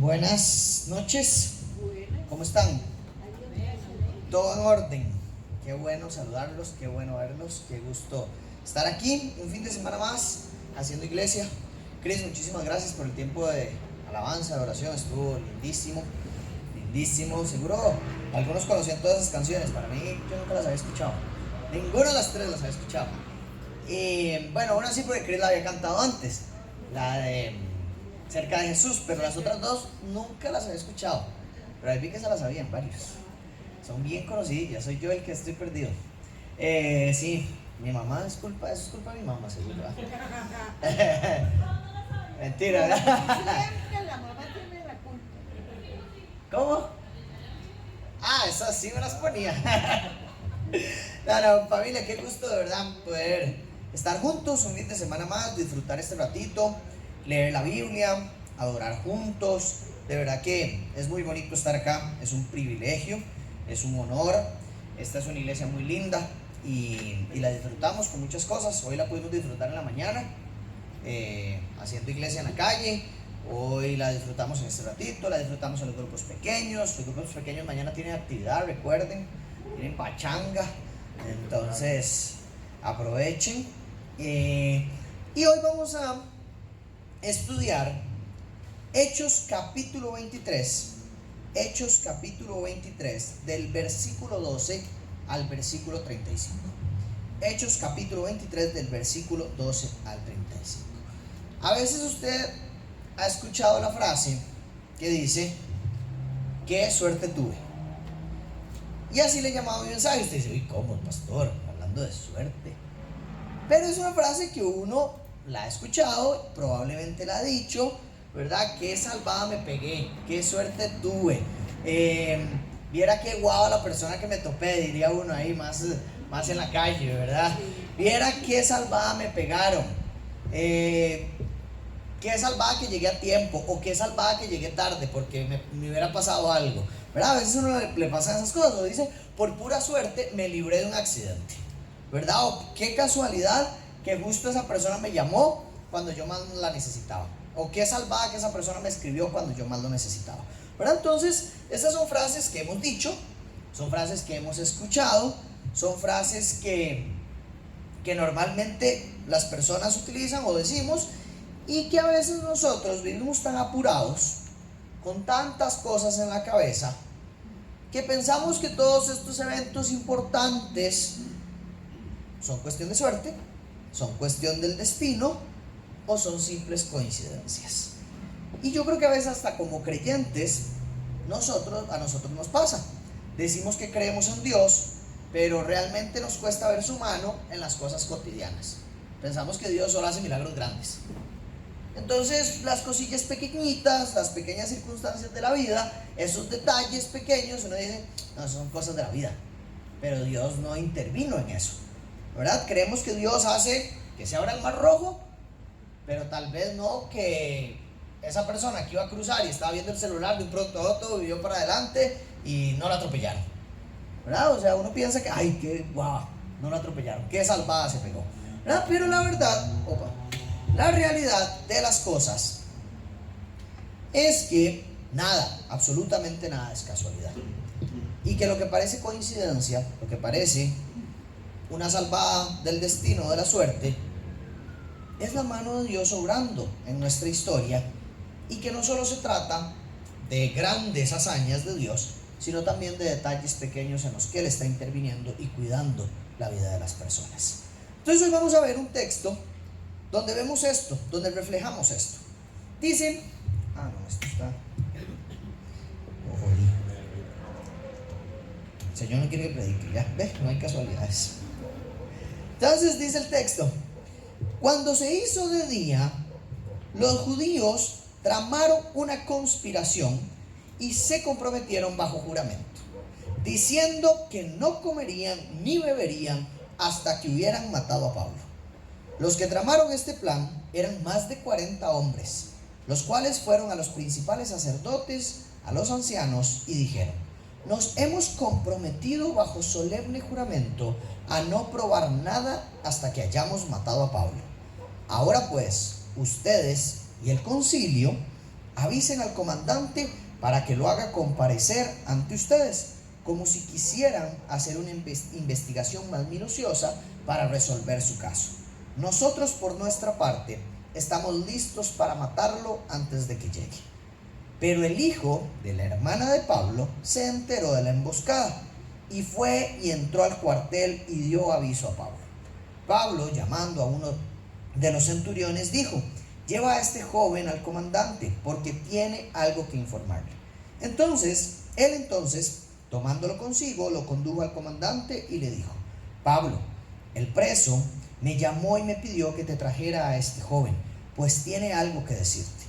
Buenas noches, ¿cómo están? ¿Todo en orden? Qué bueno saludarlos, qué bueno verlos, qué gusto estar aquí, un fin de semana más, haciendo iglesia. Cris, muchísimas gracias por el tiempo de alabanza, de oración, estuvo lindísimo, lindísimo. Seguro algunos conocían todas esas canciones, para mí yo nunca las había escuchado, ninguna de las tres las había escuchado. Y bueno, una sí porque Cris la había cantado antes, la de Cerca de Jesús, pero las otras dos nunca las había escuchado. Pero ahí vi que se las sabían varios. Son bien conocidas, soy yo el que estoy perdido. Sí, mi mamá es culpa, eso es culpa de mi mamá, seguro. Mentira, ¿verdad? Siempre la mamá tiene la culpa. ¿Cómo? Ah, esas sí me las ponía. No, familia, qué gusto de verdad poder estar juntos un fin de semana más, disfrutar este ratito, leer la Biblia, adorar juntos. De verdad que es muy bonito estar acá, es un privilegio, es un honor. Esta es una iglesia muy linda y la disfrutamos con muchas cosas. Hoy la pudimos disfrutar en la mañana, haciendo iglesia en la calle. Hoy la disfrutamos en este ratito, la disfrutamos en los grupos pequeños. Los grupos pequeños mañana tienen actividad, recuerden, tienen pachanga, entonces aprovechen. Y hoy vamos a estudiar Hechos capítulo 23, Hechos capítulo 23, del versículo 12 al versículo 35. Hechos capítulo 23, del versículo 12 al 35. A veces usted ha escuchado la frase que dice: qué suerte tuve. Y así le he llamado mi mensaje. Usted dice: uy, ¿cómo, pastor? Hablando de suerte. Pero es una frase que uno la ha escuchado, probablemente la ha dicho, ¿verdad? Qué salvada me pegué, qué suerte tuve. Viera qué guava la persona que me topé, diría uno ahí más en la calle, ¿verdad? Viera qué salvada me pegaron. Qué salvada que llegué a tiempo, o qué salvada que llegué tarde porque me hubiera pasado algo, ¿verdad? A veces uno le pasan esas cosas, o dice: por pura suerte me libré de un accidente, ¿verdad? O qué casualidad que justo esa persona me llamó cuando yo más la necesitaba, o qué salvada que esa persona me escribió cuando yo más lo necesitaba, ¿verdad? Entonces, estas son frases que hemos dicho, son frases que hemos escuchado, son frases que normalmente las personas utilizan o decimos, y que a veces nosotros vivimos tan apurados, con tantas cosas en la cabeza, que pensamos que todos estos eventos importantes son cuestión de suerte, son cuestión del destino, o son simples coincidencias. Y yo creo que a veces hasta como creyentes a nosotros nos pasa. Decimos que creemos en Dios, pero realmente nos cuesta ver su mano en las cosas cotidianas. Pensamos que Dios solo hace milagros grandes. Entonces, las cosillas pequeñitas, las pequeñas circunstancias de la vida, esos detalles pequeños, uno dice: no, son cosas de la vida, pero Dios no intervino en eso, ¿verdad? Creemos que Dios hace que se abra el mar rojo, pero tal vez no que esa persona que iba a cruzar y estaba viendo el celular, de un pronto a otro vivió para adelante y no la atropellaron, ¿verdad? O sea, uno piensa que, ay, qué guau, no la atropellaron, qué salvada se pegó, ¿verdad? Pero la verdad, la realidad de las cosas es que nada, absolutamente nada es casualidad. Y que lo que parece coincidencia, lo que parece una salvada del destino, de la suerte, es la mano de Dios obrando en nuestra historia. Y que no solo se trata de grandes hazañas de Dios, sino también de detalles pequeños en los que Él está interviniendo y cuidando la vida de las personas. Entonces hoy vamos a ver un texto donde vemos esto, donde reflejamos esto. Dice, esto está, el Señor no quiere que predique, ya, no hay casualidades. Entonces dice el texto: cuando se hizo de día, los judíos tramaron una conspiración y se comprometieron bajo juramento, diciendo que no comerían ni beberían hasta que hubieran matado a Pablo. Los que tramaron este plan eran más de 40 hombres, los cuales fueron a los principales sacerdotes, a los ancianos, y dijeron: nos hemos comprometido bajo solemne juramento a no probar nada hasta que hayamos matado a Pablo. Ahora pues, ustedes y el concilio avisen al comandante para que lo haga comparecer ante ustedes, como si quisieran hacer una investigación más minuciosa para resolver su caso. Nosotros, por nuestra parte, estamos listos para matarlo antes de que llegue. Pero el hijo de la hermana de Pablo se enteró de la emboscada y fue y entró al cuartel y dio aviso a Pablo. Pablo, llamando a uno de los centuriones, dijo: lleva a este joven al comandante, porque tiene algo que informarle. Él, tomándolo consigo, lo condujo al comandante y le dijo: Pablo, el preso me llamó y me pidió que te trajera a este joven, pues tiene algo que decirte.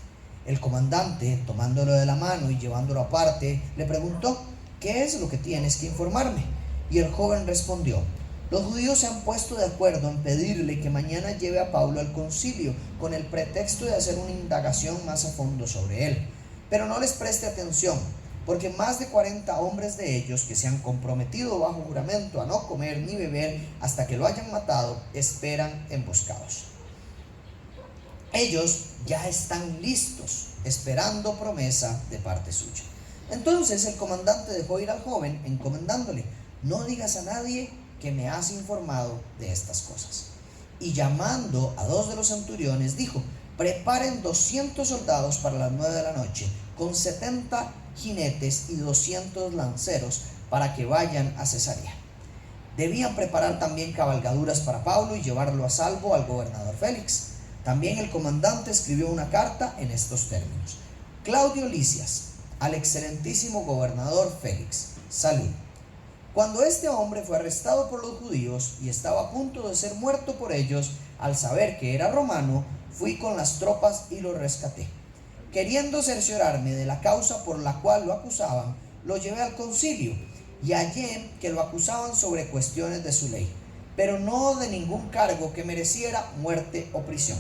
El comandante, tomándolo de la mano y llevándolo aparte, le preguntó: ¿qué es lo que tienes que informarme? Y el joven respondió: los judíos se han puesto de acuerdo en pedirle que mañana lleve a Pablo al concilio con el pretexto de hacer una indagación más a fondo sobre él. Pero no les preste atención, porque más de 40 hombres de ellos, que se han comprometido bajo juramento a no comer ni beber hasta que lo hayan matado, esperan emboscados. Ellos ya están listos, esperando promesa de parte suya. Entonces el comandante dejó ir al joven, encomendándole: no digas a nadie que me has informado de estas cosas. Y llamando a 2 de los centuriones, dijo: preparen 200 soldados para las 9 de la noche, con 70 jinetes y 200 lanceros, para que vayan a Cesarea. Debían preparar también cabalgaduras para Pablo y llevarlo a salvo al gobernador Félix. También el comandante escribió una carta en estos términos: Claudio Lisias, al excelentísimo gobernador Félix, salud. Cuando este hombre fue arrestado por los judíos y estaba a punto de ser muerto por ellos, al saber que era romano, fui con las tropas y lo rescaté. Queriendo cerciorarme de la causa por la cual lo acusaban, lo llevé al concilio y hallé que lo acusaban sobre cuestiones de su ley, pero no de ningún cargo que mereciera muerte o prisión.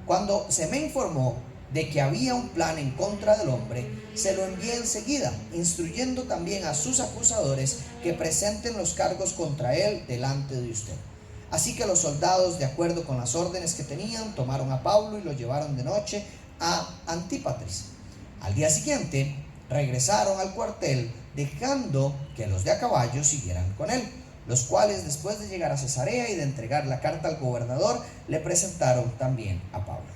Cuando se me informó de que había un plan en contra del hombre, se lo envié enseguida, instruyendo también a sus acusadores que presenten los cargos contra él delante de usted. Así que los soldados, de acuerdo con las órdenes que tenían, tomaron a Pablo y lo llevaron de noche a Antípatris. Al día siguiente regresaron al cuartel, dejando que los de a caballo siguieran con él, los cuales, después de llegar a Cesarea y de entregar la carta al gobernador, le presentaron también a Pablo.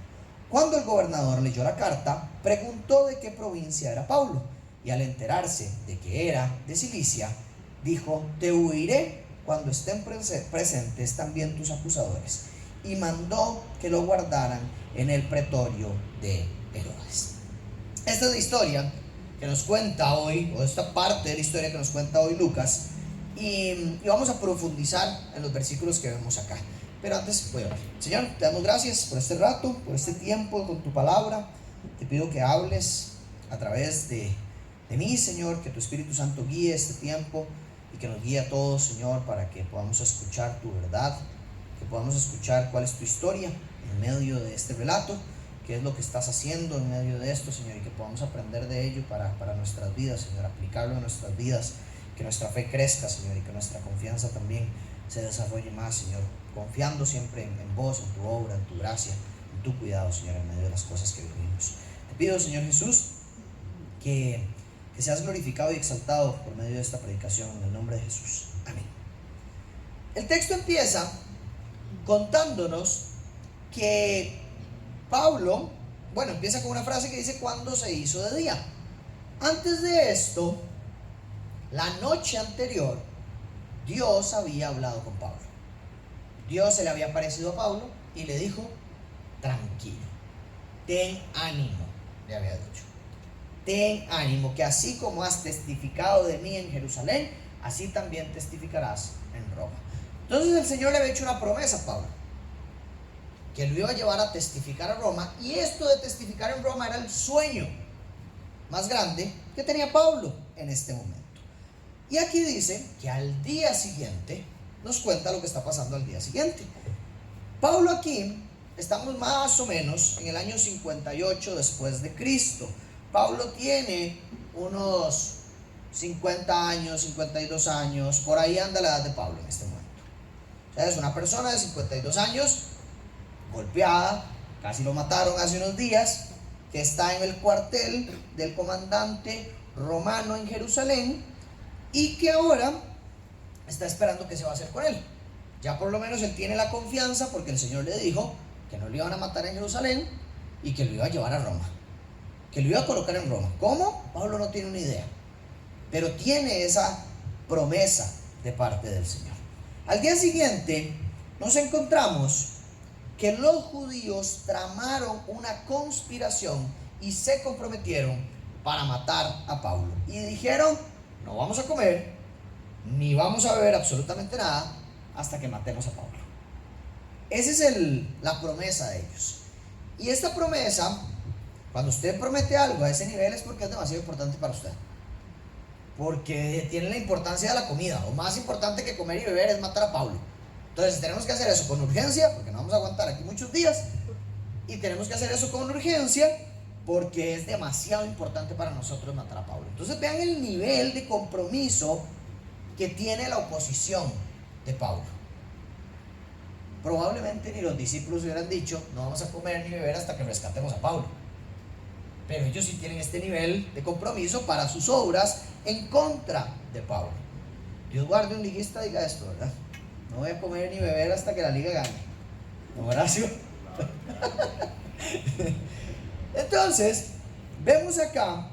Cuando el gobernador leyó la carta, preguntó de qué provincia era Pablo, y al enterarse de que era de Cilicia, dijo: te huiré cuando estén presentes también tus acusadores, y mandó que lo guardaran en el pretorio de Herodes. Esta es la historia que nos cuenta hoy, o esta parte de la historia que nos cuenta hoy Lucas, y vamos a profundizar en los versículos que vemos acá. Pero antes voy a orar. Señor, te damos gracias por este rato, por este tiempo con tu palabra. Te pido que hables a través de mí, Señor, que tu Espíritu Santo guíe este tiempo y que nos guíe a todos, Señor, para que podamos escuchar tu verdad, que podamos escuchar cuál es tu historia en medio de este relato, qué es lo que estás haciendo en medio de esto, Señor, y que podamos aprender de ello para nuestras vidas, Señor, aplicarlo en nuestras vidas, que nuestra fe crezca, Señor, y que nuestra confianza también se desarrolle más, Señor, confiando siempre en vos, en tu obra, en tu gracia, en tu cuidado, Señor, en medio de las cosas que vivimos. Te pido, Señor Jesús, que seas glorificado y exaltado por medio de esta predicación, en el nombre de Jesús. Amén. El texto empieza contándonos que Pablo, empieza con una frase que dice: cuando se hizo de día. Antes de esto, la noche anterior, Dios había hablado con Pablo. Dios se le había aparecido a Pablo y le dijo: tranquilo, ten ánimo, le había dicho. Ten ánimo, que así como has testificado de mí en Jerusalén, así también testificarás en Roma. Entonces el Señor le había hecho una promesa a Pablo, que lo iba a llevar a testificar a Roma, y esto de testificar en Roma era el sueño más grande que tenía Pablo en este momento. Y aquí dice que al día siguiente, nos cuenta lo que está pasando al día siguiente. Pablo aquí, estamos más o menos en el año 58 después de Cristo. Pablo tiene unos 50 años, 52 años, por ahí anda la edad de Pablo en este momento. O sea, es una persona de 52 años, golpeada, casi lo mataron hace unos días, que está en el cuartel del comandante romano en Jerusalén y que ahora está esperando qué se va a hacer con él. Ya por lo menos él tiene la confianza porque el Señor le dijo que no lo iban a matar en Jerusalén y que lo iba a llevar a Roma, que lo iba a colocar en Roma. ¿Cómo? Pablo no tiene una idea, pero tiene esa promesa de parte del Señor. Al día siguiente nos encontramos que los judíos tramaron una conspiración y se comprometieron para matar a Pablo. Y dijeron, no vamos a comer, ni vamos a beber absolutamente nada hasta que matemos a Pablo. Esa es la promesa de ellos. Y esta promesa, cuando usted promete algo a ese nivel, es porque es demasiado importante para usted. Porque tiene la importancia de la comida. Lo más importante que comer y beber es matar a Pablo. Entonces tenemos que hacer eso con urgencia, porque no vamos a aguantar aquí muchos días. Y tenemos que hacer eso con urgencia, porque es demasiado importante para nosotros matar a Pablo. Entonces vean el nivel de compromiso que tiene la oposición de Pablo. Probablemente ni los discípulos hubieran dicho, no vamos a comer ni beber hasta que rescatemos a Pablo. Pero ellos sí tienen este nivel de compromiso para sus obras en contra de Pablo. Dios guarde un liguista diga esto, ¿verdad? No voy a comer ni beber hasta que la liga gane. ¿No, Horacio? Entonces, vemos acá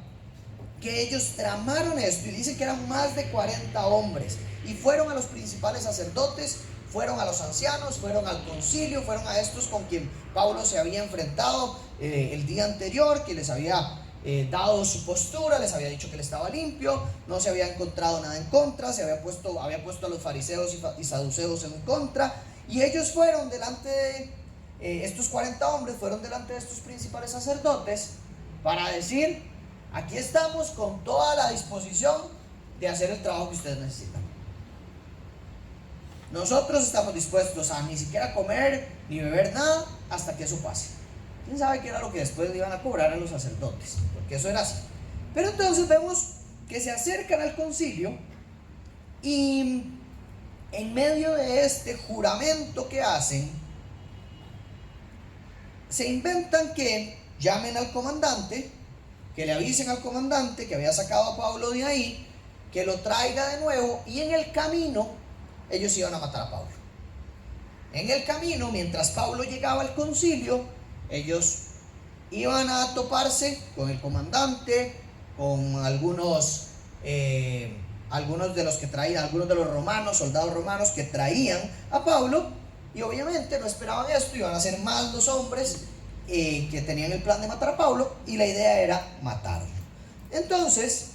que ellos tramaron esto y dice que eran más de 40 hombres y fueron a los principales sacerdotes, fueron a los ancianos, fueron al concilio, fueron a estos con quien Pablo se había enfrentado el día anterior, que les había dado su postura, les había dicho que él estaba limpio, no se había encontrado nada en contra, había puesto a los fariseos y saduceos en contra, y ellos fueron delante de estos 40 hombres, fueron delante de estos principales sacerdotes para decir, aquí estamos con toda la disposición de hacer el trabajo que ustedes necesitan. Nosotros estamos dispuestos a ni siquiera comer ni beber nada hasta que eso pase. ¿Quién sabe qué era lo que después le iban a cobrar a los sacerdotes? Porque eso era así. Pero entonces vemos que se acercan al concilio y en medio de este juramento que hacen, se inventan que llamen al comandante, que le avisen al comandante que había sacado a Pablo de ahí, que lo traiga de nuevo, y en el camino ellos iban a matar a Pablo. En el camino, mientras Pablo llegaba al concilio, ellos iban a toparse con el comandante, con algunos de los que traían, algunos de los romanos, soldados romanos que traían a Pablo, y obviamente no esperaban esto, iban a ser más los hombres que tenían el plan de matar a Pablo, y la idea era matarlo. Entonces,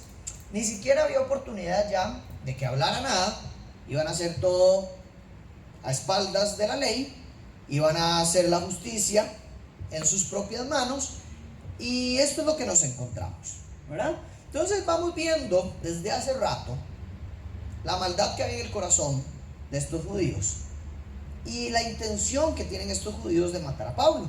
ni siquiera había oportunidad ya de que hablara nada, iban a hacer todo a espaldas de la ley, iban a hacer la justicia en sus propias manos, y esto es lo que nos encontramos, ¿verdad? Entonces vamos viendo desde hace rato la maldad que hay en el corazón de estos judíos y la intención que tienen estos judíos de matar a Pablo,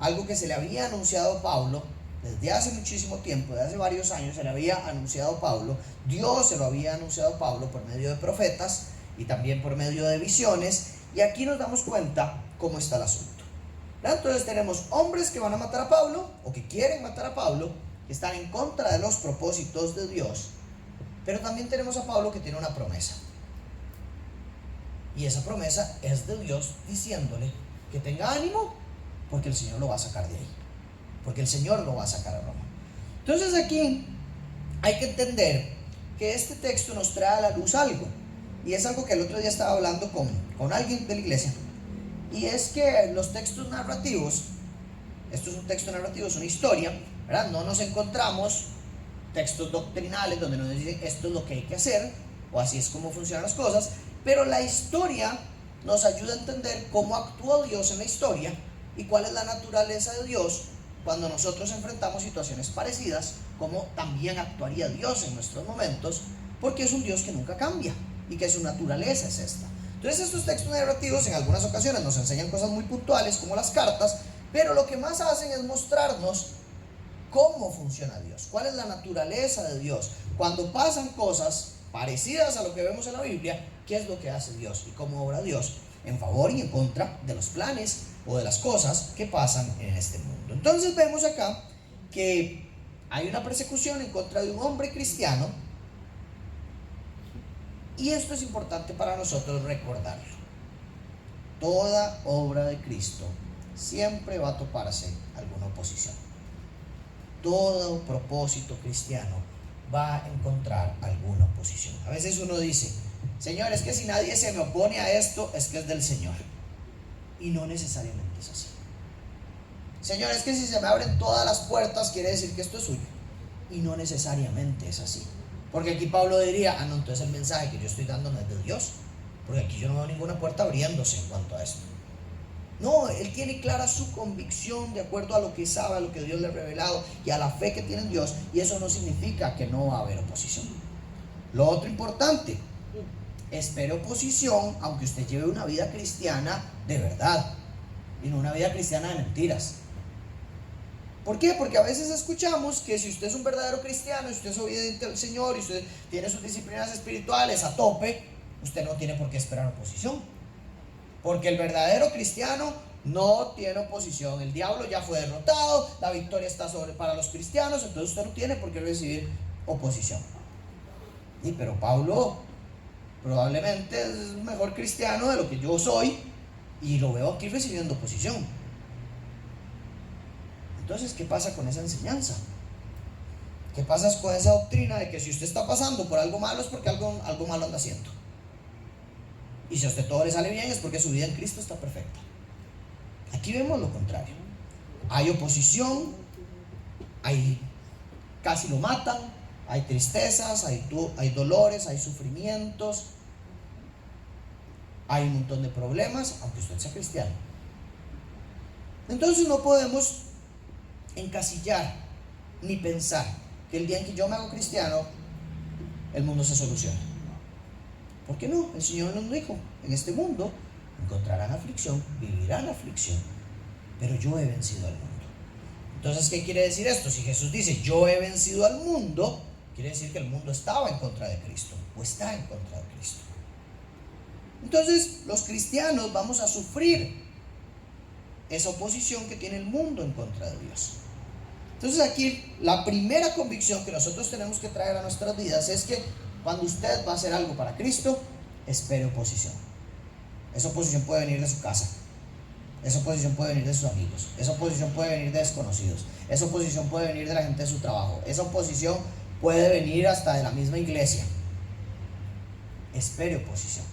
algo que se le había anunciado a Pablo desde hace muchísimo tiempo, desde hace varios años se le había anunciado a Pablo, Dios se lo había anunciado a Pablo por medio de profetas y también por medio de visiones, y aquí nos damos cuenta cómo está el asunto. Entonces tenemos hombres que van a matar a Pablo o que quieren matar a Pablo, que están en contra de los propósitos de Dios, pero también tenemos a Pablo que tiene una promesa, y esa promesa es de Dios diciéndole que tenga ánimo porque el Señor lo va a sacar de ahí, porque el Señor lo va a sacar a Roma. Entonces aquí hay que entender que este texto nos trae a la luz algo, y es algo que el otro día estaba hablando con alguien de la iglesia, y es que los textos narrativos, esto es un texto narrativo, es una historia, ¿verdad? No nos encontramos textos doctrinales donde nos dicen esto es lo que hay que hacer o así es como funcionan las cosas, pero la historia nos ayuda a entender cómo actúa Dios en la historia y cuál es la naturaleza de Dios cuando nosotros enfrentamos situaciones parecidas, cómo también actuaría Dios en nuestros momentos, porque es un Dios que nunca cambia y que su naturaleza es esta. Entonces estos textos narrativos en algunas ocasiones nos enseñan cosas muy puntuales como las cartas, pero lo que más hacen es mostrarnos cómo funciona Dios, cuál es la naturaleza de Dios. Cuando pasan cosas parecidas a lo que vemos en la Biblia, qué es lo que hace Dios y cómo obra Dios en favor y en contra de los planes o de las cosas que pasan en este mundo. Entonces vemos acá que hay una persecución en contra de un hombre cristiano, y esto es importante para nosotros recordarlo. Toda obra de Cristo siempre va a toparse alguna oposición. Todo propósito cristiano va a encontrar alguna oposición. A veces uno dice: Señor, es que si nadie se me opone a esto, es que es del Señor. Y no necesariamente es así. Señor, es que si se me abren todas las puertas, quiere decir que esto es suyo. Y no necesariamente es así. Porque aquí Pablo diría: no, entonces el mensaje que yo estoy dando no es de Dios, porque aquí yo no veo ninguna puerta abriéndose en cuanto a esto. No, él tiene clara su convicción de acuerdo a lo que sabe, a lo que Dios le ha revelado y a la fe que tiene en Dios, y eso no significa que no va a haber oposición. Lo otro importante: espere oposición aunque usted lleve una vida cristiana de verdad y no una vida cristiana de mentiras. ¿Por qué? Porque a veces escuchamos que si usted es un verdadero cristiano, y usted es obediente al Señor, y usted tiene sus disciplinas espirituales a tope, usted no tiene por qué esperar oposición. Porque el verdadero cristiano no tiene oposición. El diablo ya fue derrotado, la victoria está para los cristianos, entonces usted no tiene por qué recibir oposición. Y pero Pablo probablemente es mejor cristiano de lo que yo soy, y lo veo aquí recibiendo oposición. Entonces, ¿qué pasa con esa enseñanza? ¿Qué pasa con esa doctrina de que si usted está pasando por algo malo es porque algo malo anda haciendo? Y si a usted todo le sale bien es porque su vida en Cristo está perfecta. Aquí vemos lo contrario. Hay oposición, casi lo matan, hay tristezas, hay dolores, hay sufrimientos, hay un montón de problemas, aunque usted sea cristiano. Entonces no podemos encasillar ni pensar que el día en que yo me hago cristiano el mundo se soluciona. ¿Por qué no? El Señor nos dijo: en este mundo encontrarán aflicción, vivirán aflicción, pero yo he vencido al mundo. Entonces, ¿qué quiere decir esto? Si Jesús dice: yo he vencido al mundo, quiere decir que el mundo estaba en contra de Cristo, o está en contra de Cristo. Entonces, los cristianos vamos a sufrir esa oposición que tiene el mundo en contra de Dios. Entonces aquí la primera convicción que nosotros tenemos que traer a nuestras vidas es que cuando usted va a hacer algo para Cristo, espere oposición. Esa oposición puede venir de su casa, esa oposición puede venir de sus amigos, esa oposición puede venir de desconocidos, esa oposición puede venir de la gente de su trabajo, esa oposición puede venir hasta de la misma iglesia. Espere oposición.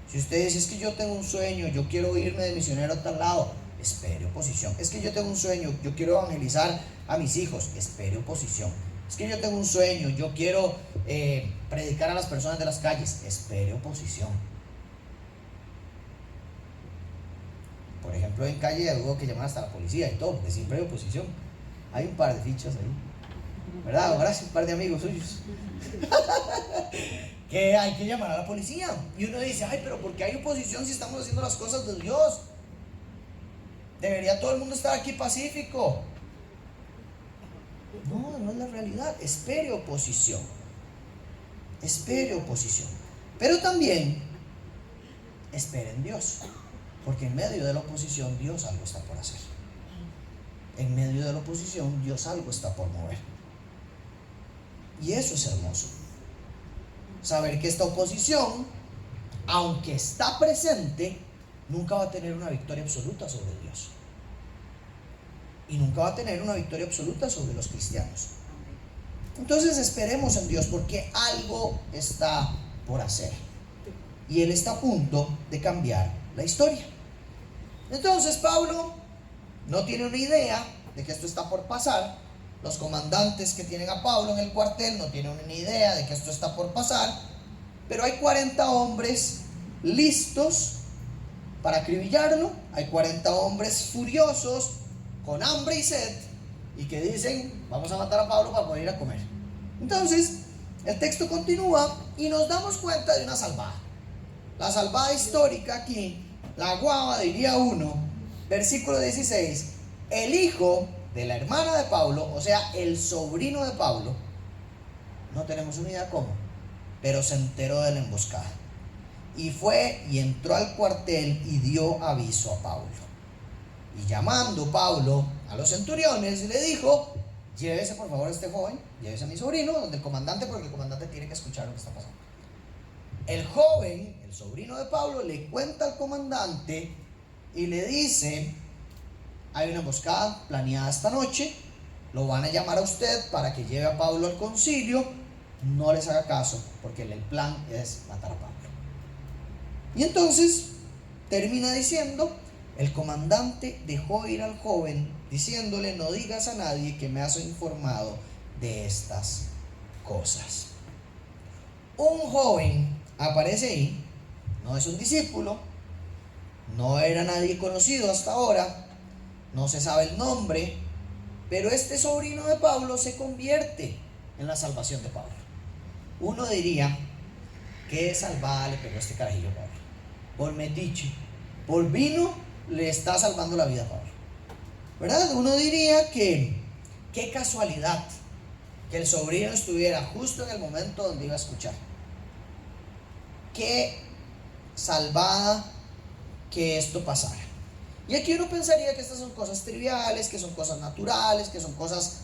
Si usted dice: es que yo tengo un sueño, yo quiero irme de misionero a tal lado, espere oposición. Es que yo tengo un sueño, yo quiero evangelizar a mis hijos, espere oposición. Es que yo tengo un sueño, yo quiero predicar a las personas de las calles, espere oposición. Por ejemplo, en calle hubo que llamar hasta la policía y todo, porque siempre hay oposición. Hay un par de fichas ahí, ¿verdad? Ahora sí, un par de amigos suyos que hay que llamar a la policía. Y uno dice: ay, pero ¿por qué hay oposición si estamos haciendo las cosas de Dios? Debería todo el mundo estar aquí pacífico. No es la realidad. Espere oposición. Espere oposición. Pero también espere en Dios, porque en medio de la oposición Dios algo está por hacer. En medio de la oposición Dios algo está por mover. Y eso es hermoso. Saber que esta oposición, aunque está presente, nunca va a tener una victoria absoluta sobre Dios. Y nunca va a tener una victoria absoluta sobre los cristianos. Entonces esperemos en Dios, porque algo está por hacer. Y Él está a punto de cambiar la historia. Entonces Pablo no tiene una idea de que esto está por pasar. Los comandantes que tienen a Pablo en el cuartel no tienen una idea de que esto está por pasar. Pero hay 40 hombres listos para acribillarlo. Hay 40 hombres furiosos, con hambre y sed, y que dicen: vamos a matar a Pablo para poder ir a comer. Entonces el texto continúa y nos damos cuenta de una salvada. La salvada histórica aquí, la guava, diría uno. Versículo 16: el hijo de la hermana de Pablo, o sea, el sobrino de Pablo, no tenemos una idea cómo, pero se enteró de la emboscada y fue y entró al cuartel y dio aviso a Pablo. Y llamando Pablo a los centuriones, le dijo: llévese por favor a este joven, llévese a mi sobrino, donde el comandante, porque el comandante tiene que escuchar lo que está pasando. El joven, el sobrino de Pablo, le cuenta al comandante y le dice: hay una emboscada planeada esta noche, lo van a llamar a usted para que lleve a Pablo al concilio. No les haga caso, porque el plan es matar a Pablo. Y entonces termina diciendo: el comandante dejó ir al joven diciéndole: no digas a nadie que me has informado de estas cosas. Un joven aparece ahí, no es un discípulo, no era nadie conocido hasta ahora, no se sabe el nombre, pero este sobrino de Pablo se convierte en la salvación de Pablo. Uno diría: qué salvada le pegó este carajillo a Pablo. Por metiche, por vino, le está salvando la vida a Pablo, ¿verdad? Uno diría que qué casualidad que el sobrino estuviera justo en el momento donde iba a escuchar. Qué salvada que esto pasara. Y aquí uno pensaría que estas son cosas triviales, que son cosas naturales, que son cosas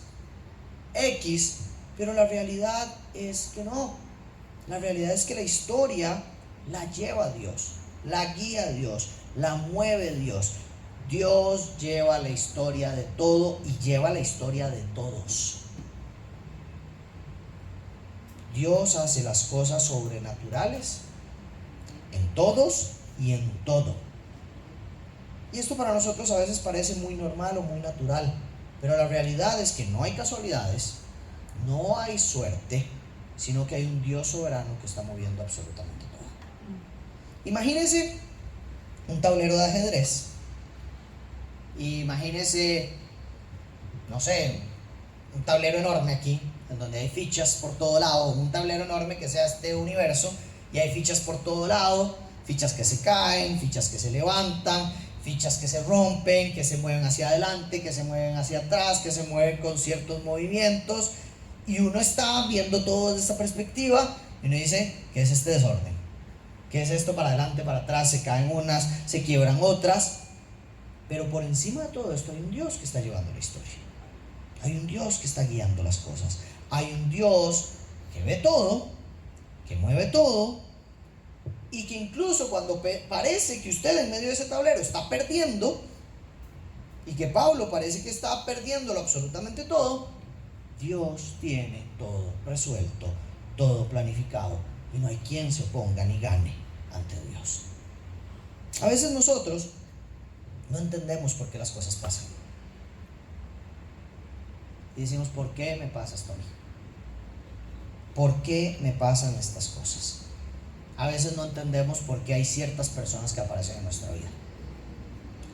X, pero la realidad es que no. La realidad es que la historia la lleva Dios, la guía Dios, la mueve Dios. Dios lleva la historia de todo y lleva la historia de todos. Dios hace las cosas sobrenaturales en todos y en todo. Y esto para nosotros a veces parece muy normal o muy natural, pero la realidad es que no hay casualidades, no hay suerte, sino que hay un Dios soberano que está moviendo absolutamente todo. Imagínense un tablero de ajedrez. Imagínense, no sé, un tablero enorme aquí, en donde hay fichas por todo lado, un tablero enorme que sea este universo, y hay fichas por todo lado, fichas que se caen, fichas que se levantan, fichas que se rompen, que se mueven hacia adelante, que se mueven hacia atrás, que se mueven con ciertos movimientos, y uno está viendo todo desde esta perspectiva, y uno dice: ¿qué es este desorden? ¿Qué es esto? Para adelante, para atrás, se caen unas, se quiebran otras. Pero por encima de todo esto hay un Dios que está llevando la historia. Hay un Dios que está guiando las cosas. Hay un Dios que ve todo, que mueve todo, y que incluso cuando parece que usted en medio de ese tablero está perdiendo, y que Pablo parece que está perdiéndolo absolutamente todo, Dios tiene todo resuelto, todo planificado, y no hay quien se oponga ni gane ante Dios. A veces nosotros no entendemos por qué las cosas pasan. Y decimos: ¿por qué me pasa esto a mí? ¿Por qué me pasan estas cosas? A veces no entendemos por qué hay ciertas personas que aparecen en nuestra vida.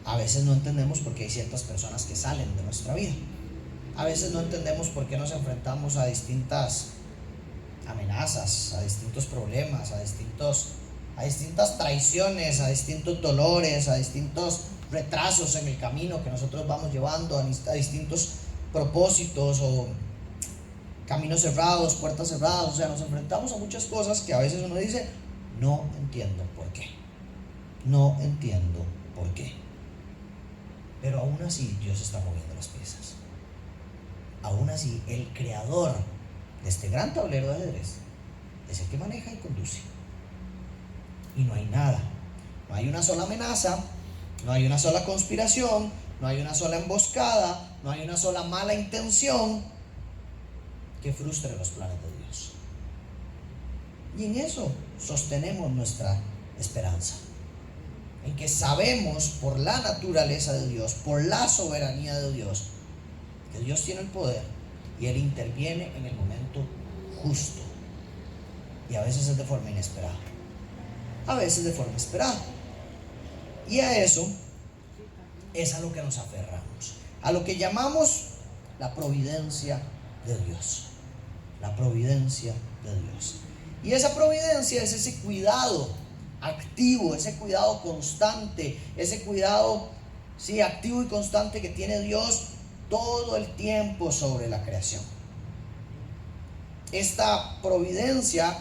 A veces no entendemos por qué hay ciertas personas que salen de nuestra vida. A veces no entendemos por qué nos enfrentamos a distintas amenazas, a distintos problemas, a distintas traiciones, a distintos dolores, a distintos retrasos en el camino que nosotros vamos llevando, a distintos propósitos o caminos cerrados, puertas cerradas. O sea, nos enfrentamos a muchas cosas que a veces uno dice: no entiendo por qué, no entiendo por qué. Pero aún así Dios está moviendo las piezas. Aún así el creador de este gran tablero de ajedrez es el que maneja y conduce. Y no hay nada, no hay una sola amenaza, no hay una sola conspiración, no hay una sola emboscada, no hay una sola mala intención que frustre los planes de Dios. Y en eso sostenemos nuestra esperanza, en que sabemos por la naturaleza de Dios, por la soberanía de Dios, que Dios tiene el poder y Él interviene en el momento justo, y a veces es de forma inesperada, a veces de forma esperada. Y a eso es a lo que nos aferramos, a lo que llamamos la providencia de Dios. La providencia de Dios. Y esa providencia es ese cuidado activo, ese cuidado constante, ese cuidado, sí, activo y constante que tiene Dios todo el tiempo sobre la creación. Esta providencia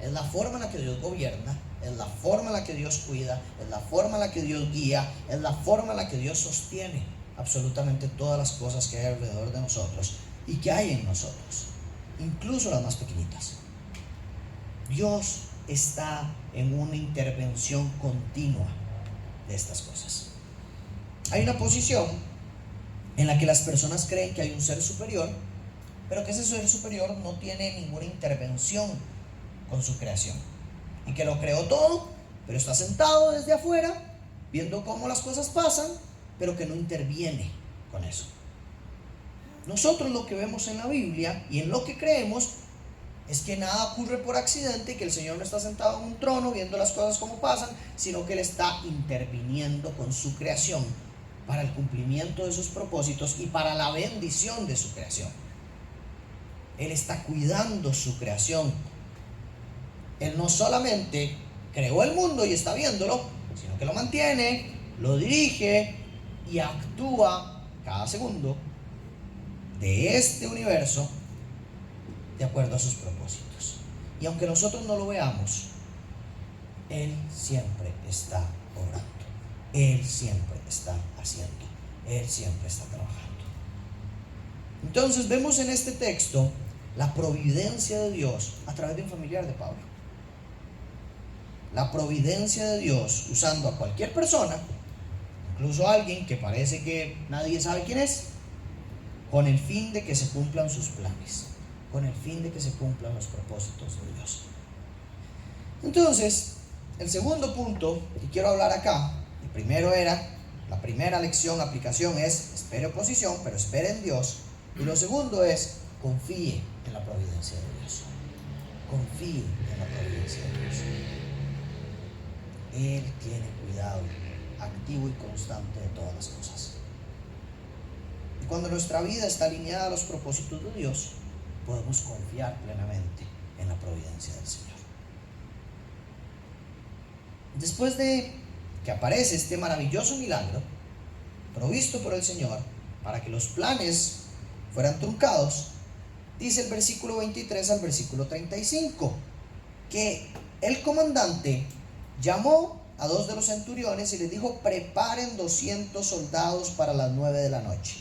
es la forma en la que Dios gobierna, es la forma en la que Dios cuida, es la forma en la que Dios guía, es la forma en la que Dios sostiene absolutamente todas las cosas que hay alrededor de nosotros y que hay en nosotros, incluso las más pequeñitas. Dios está en una intervención continua de estas cosas. Hay una posición en la que las personas creen que hay un ser superior, pero que ese ser superior no tiene ninguna intervención con su creación y que lo creó todo, pero está sentado desde afuera viendo cómo las cosas pasan, pero que no interviene con eso. Nosotros lo que vemos en la Biblia y en lo que creemos es que nada ocurre por accidente, que el Señor no está sentado en un trono viendo las cosas como pasan, sino que Él está interviniendo con su creación para el cumplimiento de sus propósitos y para la bendición de su creación. Él está cuidando su creación. Él no solamente creó el mundo y está viéndolo, sino que lo mantiene, lo dirige y actúa cada segundo de este universo de acuerdo a sus propósitos. Y aunque nosotros no lo veamos, Él siempre está obrando, Él siempre está haciendo, Él siempre está trabajando. Entonces vemos en este texto la providencia de Dios a través de un familiar de Pablo. La providencia de Dios usando a cualquier persona, incluso a alguien que parece que nadie sabe quién es, con el fin de que se cumplan sus planes, con el fin de que se cumplan los propósitos de Dios. Entonces, el segundo punto que quiero hablar acá, el primero era, la primera lección, aplicación es, espere oposición, pero espere en Dios. Y lo segundo es, confíe en la providencia de Dios. Confíe en la providencia de Dios. Él tiene cuidado activo y constante de todas las cosas. Y cuando nuestra vida está alineada a los propósitos de Dios, podemos confiar plenamente en la providencia del Señor. Después de que aparece este maravilloso milagro provisto por el Señor para que los planes fueran truncados, dice el versículo 23 al versículo 35 que el comandante llamó a 2 de los centuriones y les dijo: preparen 200 soldados para las 9 de la noche,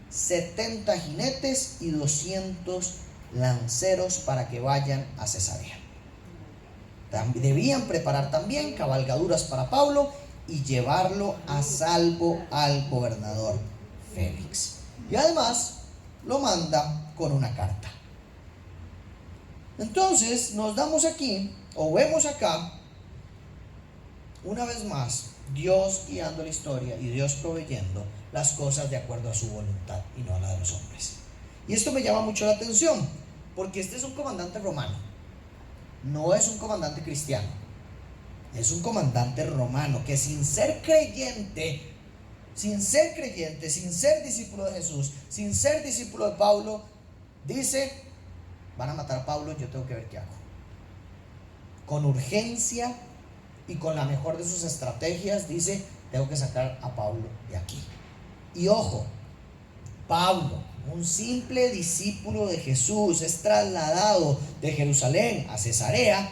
70 jinetes y 200 lanceros para que vayan a Cesarea. Debían preparar también cabalgaduras para Pablo y llevarlo a salvo al gobernador Félix. Y además lo manda con una carta. Entonces nos damos aquí, o vemos acá, una vez más, Dios guiando la historia y Dios proveyendo las cosas de acuerdo a su voluntad y no a la de los hombres. Y esto me llama mucho la atención, porque este es un comandante romano, no es un comandante cristiano, es un comandante romano que sin ser creyente, sin ser discípulo de Jesús, sin ser discípulo de Pablo, dice: van a matar a Pablo, yo tengo que ver qué hago. Con urgencia y con la mejor de sus estrategias dice: tengo que sacar a Pablo de aquí. Y ojo, Pablo, un simple discípulo de Jesús, es trasladado de Jerusalén a Cesarea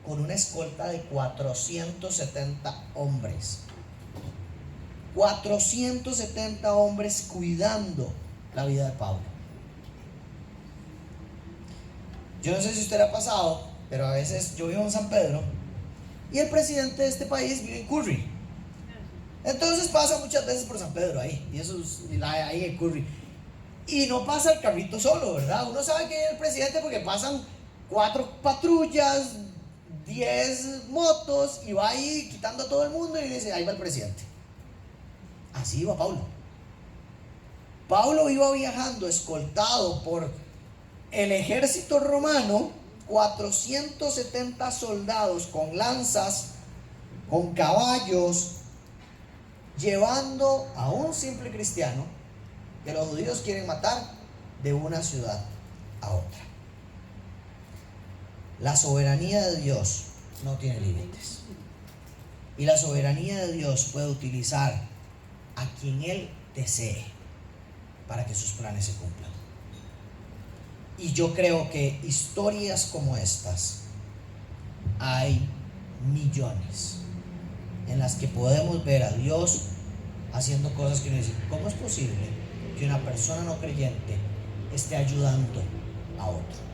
con una escolta de 470 hombres. 470 hombres cuidando la vida de Pablo. Yo no sé si a usted le ha pasado, pero a veces yo vivo en San Pedro y el presidente de este país vive en Curry. Entonces pasa muchas veces por San Pedro ahí, y eso es ahí en Curry. Y no pasa el carrito solo, ¿verdad? Uno sabe que es el presidente porque pasan 4 patrullas, 10 motos, y va ahí quitando a todo el mundo y dice: ahí va el presidente. Así iba Pablo. Pablo iba viajando escoltado por el ejército romano, 470 soldados con lanzas, con caballos, llevando a un simple cristiano que los judíos quieren matar de una ciudad a otra. La soberanía de Dios no tiene límites, y la soberanía de Dios puede utilizar a quien Él desee para que sus planes se cumplan. Y yo creo que historias como estas hay millones en las que podemos ver a Dios haciendo cosas que uno dice, ¿cómo es posible que una persona no creyente esté ayudando a otro?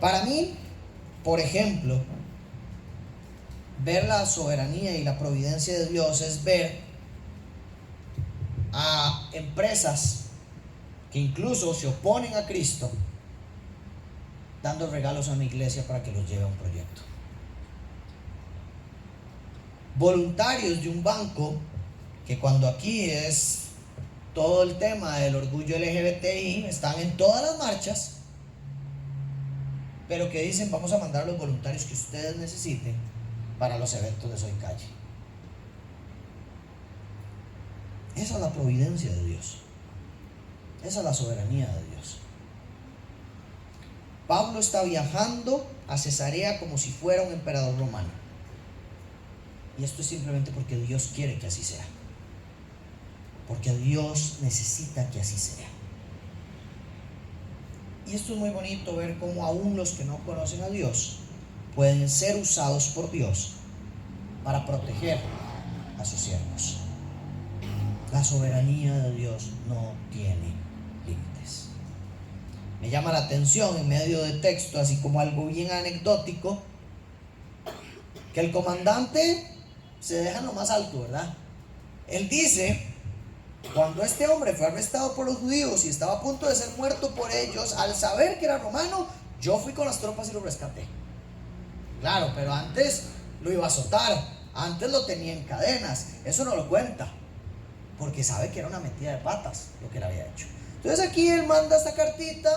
Para mí, por ejemplo, ver la soberanía y la providencia de Dios es ver a empresas que incluso se oponen a Cristo dando regalos a una iglesia para que los lleve a un proyecto. Voluntarios de un banco que cuando aquí es todo el tema del orgullo LGBTI, están en todas las marchas, pero que dicen vamos a mandar los voluntarios que ustedes necesiten para los eventos de Soy Calle. Esa es la providencia de Dios. Esa es la soberanía de Dios. Pablo está viajando a Cesarea como si fuera un emperador romano. Y esto es simplemente porque Dios quiere que así sea. Porque Dios necesita que así sea. Y esto es muy bonito ver cómo aún los que no conocen a Dios pueden ser usados por Dios para proteger a sus siervos. La soberanía de Dios no tiene límites. Me llama la atención en medio de texto, así como algo bien anecdótico, que el comandante se deja en lo más alto, ¿verdad? Él dice, cuando este hombre fue arrestado por los judíos y estaba a punto de ser muerto por ellos, al saber que era romano, yo fui con las tropas y lo rescaté. Claro, pero antes lo iba a azotar, antes lo tenía en cadenas, eso no lo cuenta, porque sabe que era una metida de patas lo que él había hecho. Entonces aquí él manda esta cartita,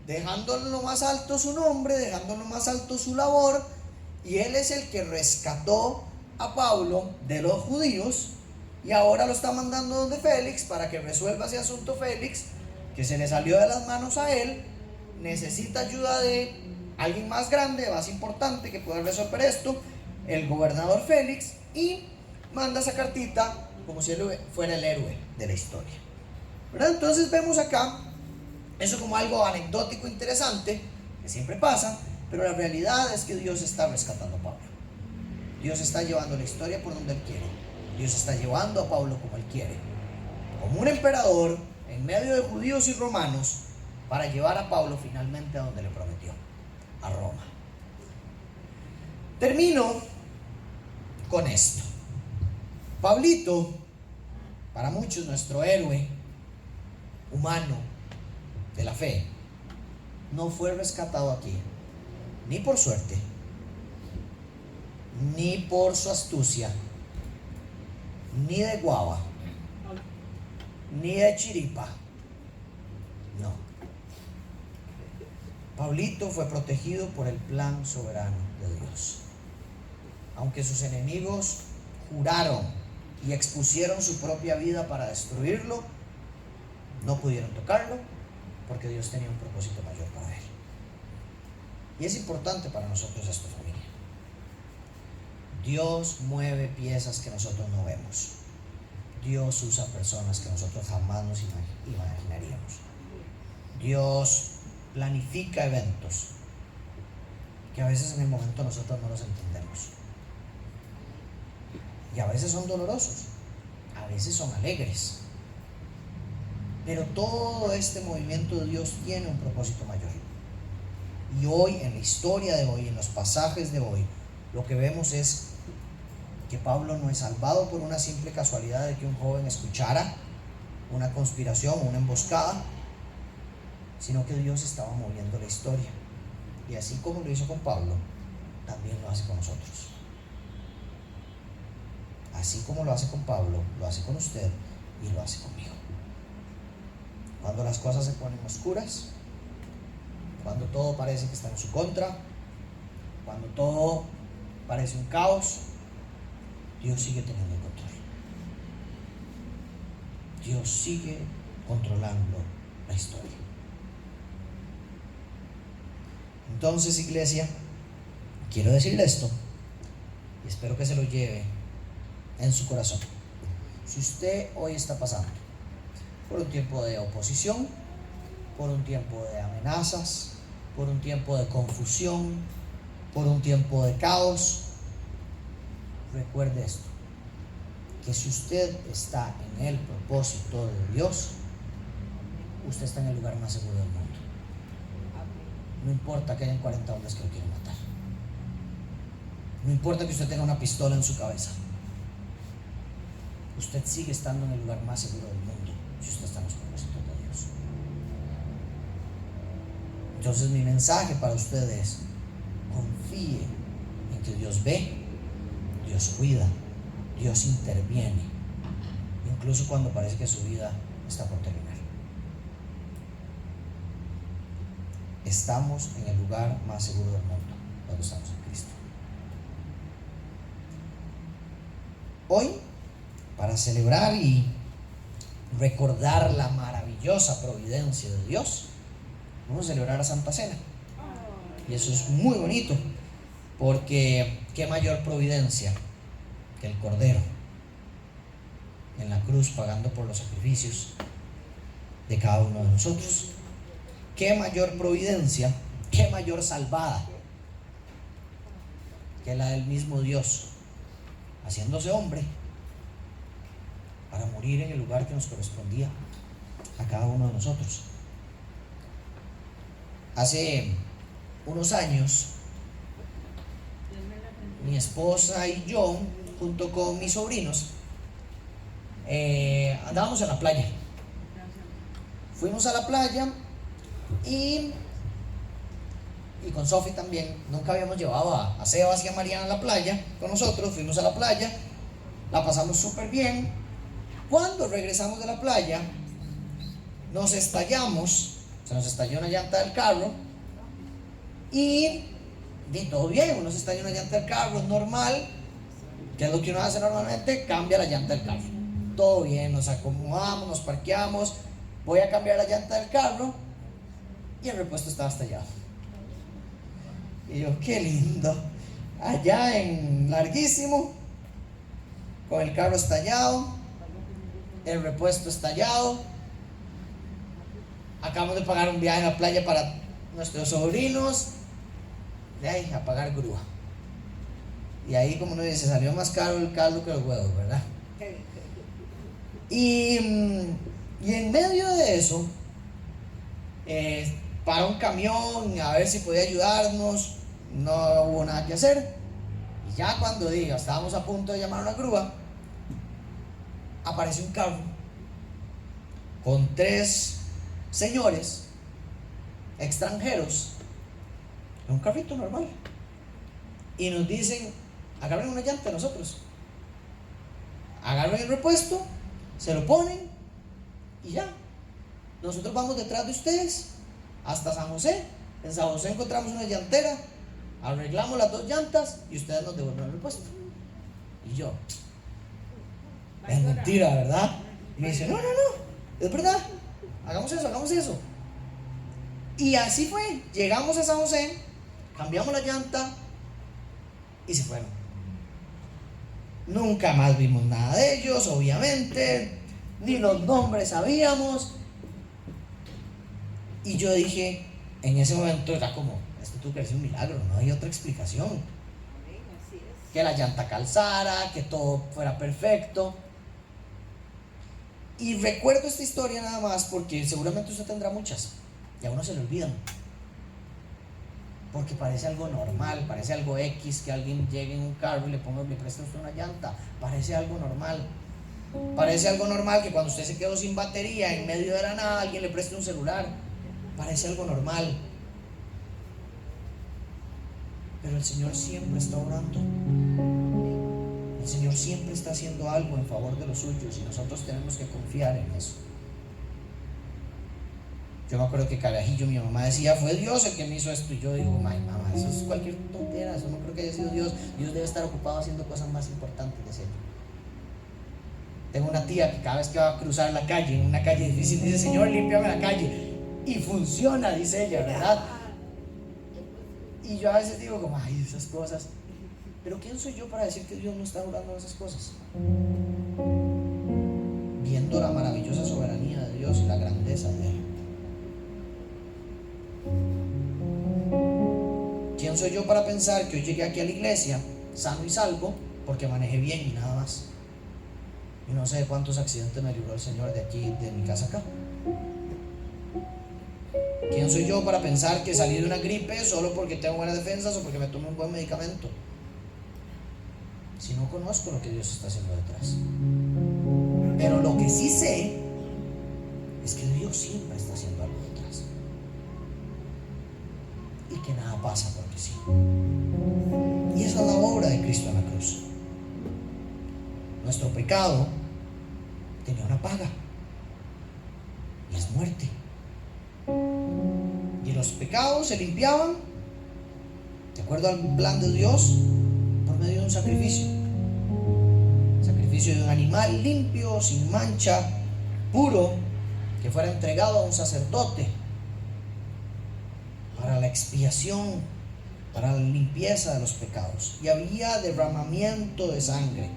dejando en lo más alto su nombre, dejando en lo más alto su labor, y él es el que rescató a Pablo de los judíos, y ahora lo está mandando donde Félix para que resuelva ese asunto. Félix, que se le salió de las manos a él, necesita ayuda de alguien más grande, más importante, que pueda resolver esto, el gobernador Félix, y manda esa cartita como si él fuera el héroe de la historia, ¿verdad? Entonces vemos acá eso como algo anecdótico interesante, que siempre pasa, pero la realidad es que Dios está rescatando a Pablo. Dios está llevando la historia por donde Él quiere. Dios está llevando a Pablo como Él quiere, como un emperador en medio de judíos y romanos, para llevar a Pablo finalmente a donde le prometió, a Roma. Termino con esto. Pablito, para muchos nuestro héroe humano de la fe, no fue rescatado aquí, ni por suerte, ni por su astucia, ni de guava, ni de chiripa. No. Pablito fue protegido por el plan soberano de Dios. Aunque sus enemigos juraron y expusieron su propia vida para destruirlo, no pudieron tocarlo, porque Dios tenía un propósito mayor para él. Y es importante para nosotros esto, familia. Dios mueve piezas que nosotros no vemos. Dios usa personas que nosotros jamás nos imaginaríamos. Dios planifica eventos que a veces en el momento nosotros no los entendemos. Y a veces son dolorosos, a veces son alegres. Pero todo este movimiento de Dios tiene un propósito mayor. Y hoy, en la historia de hoy, en los pasajes de hoy, lo que vemos es que Pablo no es salvado por una simple casualidad de que un joven escuchara una conspiración o una emboscada, sino que Dios estaba moviendo la historia. Y así como lo hizo con Pablo, también lo hace con nosotros. Así como lo hace con Pablo, lo hace con usted y lo hace conmigo. Cuando las cosas se ponen oscuras, cuando todo parece que está en su contra, cuando todo parece un caos, Dios sigue teniendo el control. Dios sigue controlando la historia. Entonces, iglesia, quiero decirle esto y espero que se lo lleve en su corazón. Si usted hoy está pasando por un tiempo de oposición, por un tiempo de amenazas, por un tiempo de confusión, por un tiempo de caos, recuerde esto, que si usted está en el propósito de Dios, usted está en el lugar más seguro del mundo. No importa que hayan 40 hombres que lo quieran matar. No importa que usted tenga una pistola en su cabeza. Usted sigue estando en el lugar más seguro del mundo si usted está en los propósitos de Dios. Entonces mi mensaje para usted es: confíe en que Dios ve, Dios cuida, Dios interviene, incluso cuando parece que su vida está por terminar. Estamos en el lugar más seguro del mundo cuando estamos en Cristo. Hoy, para celebrar y recordar la maravillosa providencia de Dios, vamos a celebrar la Santa Cena. Y eso es muy bonito, porque qué mayor providencia que el Cordero en la cruz pagando por los sacrificios de cada uno de nosotros. Qué mayor providencia, qué mayor salvada que la del mismo Dios, haciéndose hombre para morir en el lugar que nos correspondía a cada uno de nosotros. Hace unos años, mi esposa y yo, junto con mis sobrinos, andábamos en la playa. Fuimos a la playa y con Sofi también. Nunca habíamos llevado a Sebas y a Mariana a la playa con nosotros. Fuimos a la playa, la pasamos súper bien. Cuando regresamos de la playa, nos estallamos, se nos estalló una llanta del carro y todo bien, uno se estalla una llanta del carro, es normal, que es lo que uno hace normalmente, cambia la llanta del carro. Todo bien, nos acomodamos, nos parqueamos, voy a cambiar la llanta del carro y el repuesto estaba estallado. Y yo, qué lindo, allá en Larguísimo, con el carro estallado, el repuesto estallado. Acabamos de pagar un viaje a la playa para nuestros sobrinos, de ahí a pagar grúa. Y ahí, como uno dice, salió más caro el caldo que los huevos, ¿verdad? Y en medio de eso, para un camión a ver si podía ayudarnos, no hubo nada que hacer. Y ya cuando estábamos a punto de llamar a una grúa, apareció un carro con 3 señores extranjeros, en un carrito normal, y nos dicen: agarren una llanta de nosotros, agarren el repuesto, se lo ponen y ya, nosotros vamos detrás de ustedes hasta San José. En San José encontramos una llantera, arreglamos las 2 llantas y ustedes nos devuelven el repuesto. Y yo, es mentira, ¿verdad? Y me dice: no, es verdad, hagamos eso. Y así fue. Llegamos a San José, cambiamos la llanta y se fueron. Nunca más vimos nada de ellos, obviamente, ni los nombres sabíamos. Y yo dije, en ese momento era como, esto tuvo que ser un milagro, no hay otra explicación. Que la llanta calzara, que todo fuera perfecto. Y recuerdo esta historia nada más porque seguramente usted tendrá muchas y a uno se le olvidan, porque parece algo normal, parece algo X que alguien llegue en un carro y le preste usted una llanta. Parece algo normal. Parece algo normal que cuando usted se quedó sin batería en medio de la nada alguien le preste un celular. Parece algo normal. Pero el Señor siempre está obrando. El Señor siempre está haciendo algo en favor de los suyos y nosotros tenemos que confiar en eso. Yo me acuerdo que carajillo mi mamá decía: fue Dios el que me hizo esto. Y yo digo: ay, mamá, eso es cualquier tontera, eso no creo que haya sido Dios. Dios debe estar ocupado haciendo cosas más importantes, decía yo. Tengo una tía que cada vez que va a cruzar la calle, en una calle difícil, dice: Señor, límpiame la calle. Y funciona, dice ella, ¿verdad? Y yo a veces digo como: ay, esas cosas. Pero ¿quién soy yo para decir que Dios no está obrando esas cosas? Viendo la maravillosa soberanía de Dios y la grandeza de Él. ¿Quién ¿Quién soy yo para pensar que hoy llegué aquí a la iglesia sano y salvo porque manejé bien y nada más? Y no sé de cuántos accidentes me libró el Señor de aquí, de mi casa acá. ¿Quién soy yo para pensar que salí de una gripe solo porque tengo buenas defensas o porque me tomo un buen medicamento? Si no conozco lo que Dios está haciendo detrás. Pero lo que sí sé es que Dios siempre está haciendo algo detrás. Y que nada pasa porque sí. Y esa es la obra de Cristo en la cruz. Nuestro pecado tenía una paga, y es muerte. Y los pecados se limpiaban, de acuerdo al plan de Dios, por medio de un sacrificio. Sacrificio de un animal limpio, sin mancha, puro, que fuera entregado a un sacerdote para la expiación, para la limpieza de los pecados. Y había derramamiento de sangre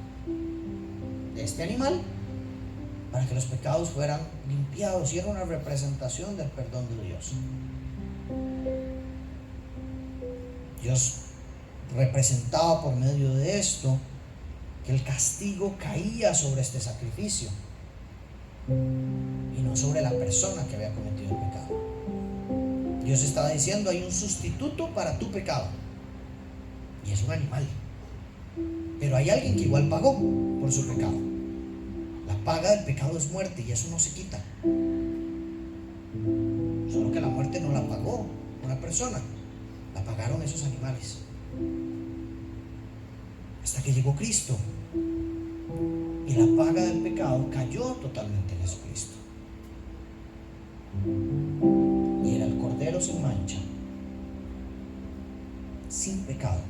de este animal para que los pecados fueran limpiados, y era una representación del perdón de Dios. Dios representaba por medio de esto que el castigo caía sobre este sacrificio y no sobre la persona que había cometido el pecado. Dios estaba diciendo: hay un sustituto para tu pecado, y es un animal, pero hay alguien que igual pagó por su pecado. La paga del pecado es muerte, y eso no se quita. Solo que la muerte no la pagó una persona, la pagaron esos animales. Hasta que llegó Cristo, y la paga del pecado cayó totalmente en Jesucristo. Y era el Cordero sin mancha, sin pecado,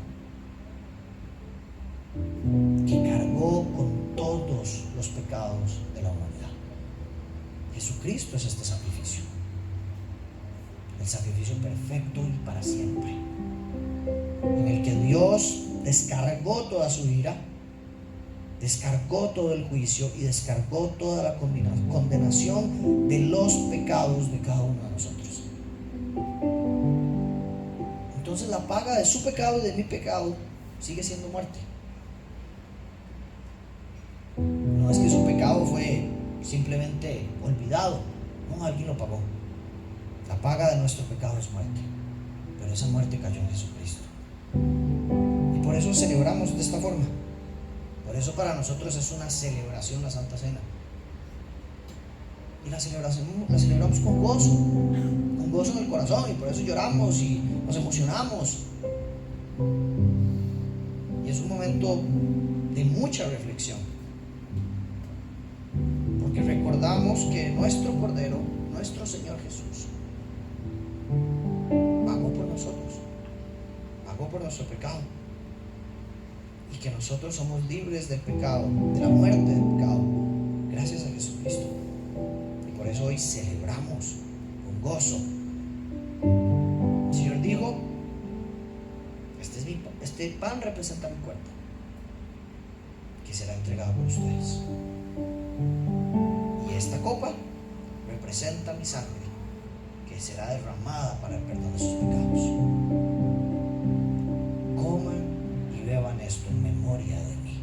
que cargó con todos los pecados de la humanidad. Jesucristo es este sacrificio, el sacrificio perfecto y para siempre, en el que Dios descargó toda su ira, descargó todo el juicio y descargó toda la condenación de los pecados de cada uno de nosotros. Entonces la paga de su pecado y de mi pecado sigue siendo muerte. No es que su pecado fue simplemente olvidado, no, alguien lo pagó. La paga de nuestro pecado es muerte, pero esa muerte cayó en Jesucristo. Y por eso celebramos de esta forma. Por eso para nosotros es una celebración la Santa Cena. Y la celebramos con gozo en el corazón, y por eso lloramos y nos emocionamos. Y es un momento de mucha reflexión, porque recordamos que nuestro Cordero, nuestro Señor Jesús, pagó por nosotros, pagó por nuestro pecado, y que nosotros somos libres del pecado, de la muerte del pecado, gracias a Jesucristo. Y por eso hoy celebramos con gozo. El Señor dijo: este pan representa mi cuerpo, que será entregado por ustedes, y esta copa representa mi sangre, que será derramada para el perdón de sus pecados. Coman y beban esto en memoria de mí.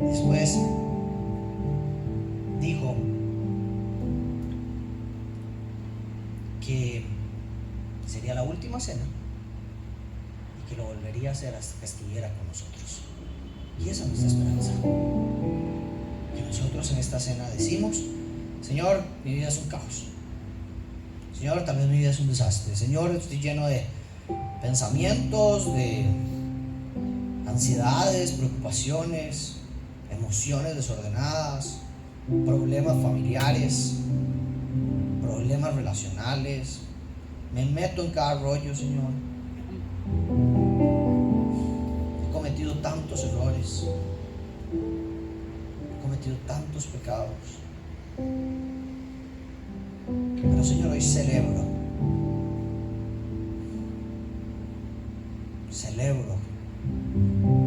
Después dijo que sería la última cena, y que lo volvería a hacer hasta que estuviera con nosotros. Y esa es nuestra esperanza, que nosotros en esta cena decimos: Señor, mi vida es un caos. Señor, tal vez mi vida es un desastre. Señor, estoy lleno de pensamientos, de ansiedades, preocupaciones, emociones desordenadas, problemas familiares, problemas relacionales. Me meto en cada rollo, Señor. He cometido tantos errores, he cometido tantos pecados. Pero, Señor, hoy celebro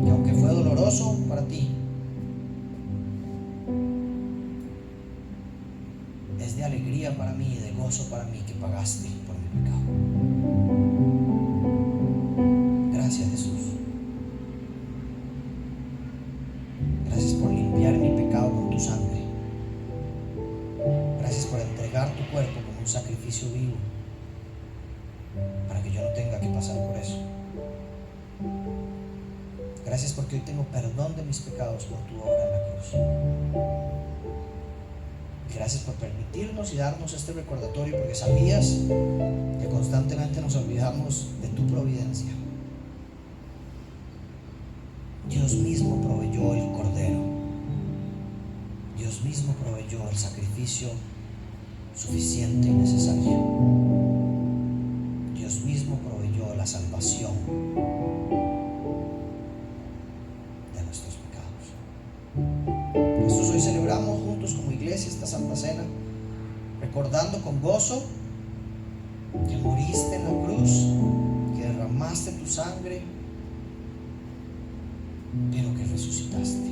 que aunque fue doloroso para ti, es de alegría para mí y de gozo para mí que pagaste por mi pecado. un sacrificio vivo para que yo no tenga que pasar por eso. Gracias porque hoy tengo perdón de mis pecados por tu obra en la cruz. Gracias por permitirnos y darnos este recordatorio, porque sabías que constantemente nos olvidamos de tu providencia. Dios mismo proveyó el cordero. Dios mismo proveyó el sacrificio suficiente y necesario. Dios mismo proveyó la salvación de nuestros pecados. Nosotros hoy celebramos juntos como iglesia esta Santa Cena, recordando con gozo que moriste en la cruz, que derramaste tu sangre, pero que resucitaste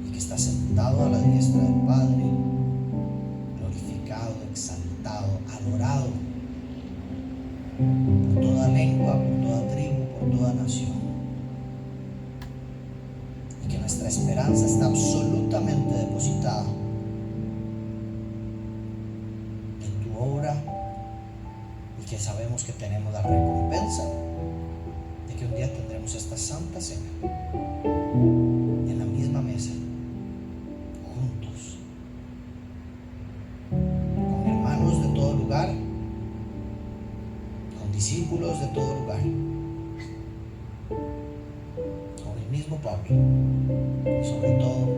y que estás sentado a la diestra del Padre, glorificado, exaltado, adorado por toda lengua, por toda tribu, por toda nación, y que nuestra esperanza está absolutamente depositada en tu obra, y que sabemos que tenemos la recompensa de que un día tendremos esta Santa Cena en la misma mesa, juntos, con hermanos de todo lugar, con discípulos de todo lugar, con el mismo Pablo, y sobre todo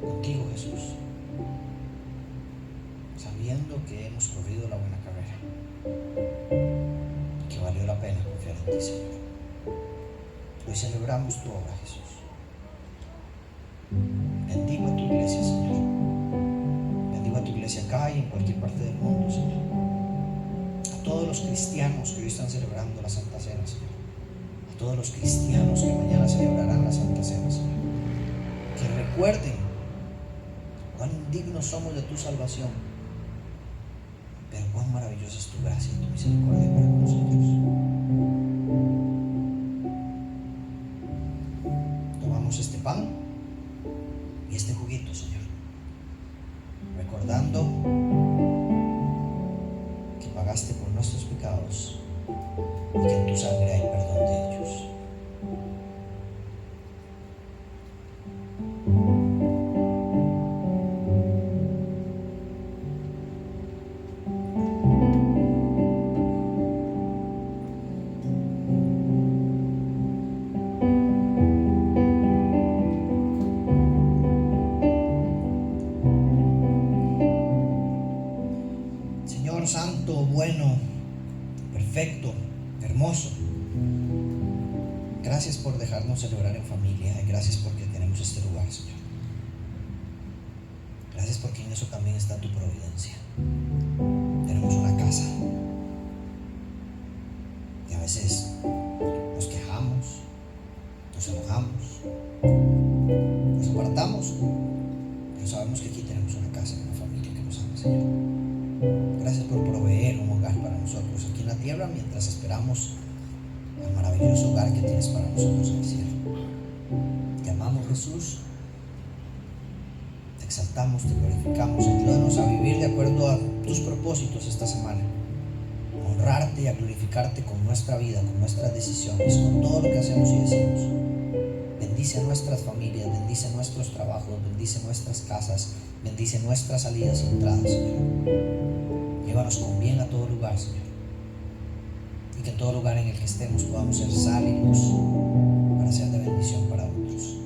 contigo, Jesús, sabiendo que hemos corrido la buena carrera, que valió la pena confiar en ti, Señor. Hoy celebramos tu obra, Jesús. Bendigo a tu iglesia, Señor. Bendigo a tu iglesia acá y en cualquier parte del mundo, Señor. A todos los cristianos que hoy están celebrando la Santa Cena, Señor. A todos los cristianos que mañana celebrarán la Santa Cena, Señor. Que recuerden cuán indignos somos de tu salvación, pero cuán maravillosa es tu gracia y tu misericordia para nosotros. Tomamos este pan y este juguito, Señor, recordando que pagaste por nuestros pecados y que en tu sangre hay perdón de ellos. Santo, bueno, perfecto, hermoso, gracias por dejarnos celebrar en familia, y gracias porque tenemos este lugar, Señor. Gracias porque en eso también está tu providencia. Tenemos una casa y a veces nos quejamos, nos enojamos, nos apartamos, pero sabemos que aquí tenemos una casa, una familia que nos ama, Señor. Gracias por proveer un hogar para nosotros aquí en la tierra mientras esperamos el maravilloso hogar que tienes para nosotros en el cielo. Te amamos, Jesús, te exaltamos, te glorificamos. Ayúdanos a vivir de acuerdo a tus propósitos esta semana, a honrarte y a glorificarte con nuestra vida, con nuestras decisiones, con todo lo que hacemos y decimos. Bendice a nuestras familias, bendice nuestros trabajos, bendice nuestras casas, bendice nuestras salidas y entradas, Señor. Llévanos con bien a todo lugar, Señor, y que en todo lugar en el que estemos podamos ser sal y luz para ser de bendición para otros.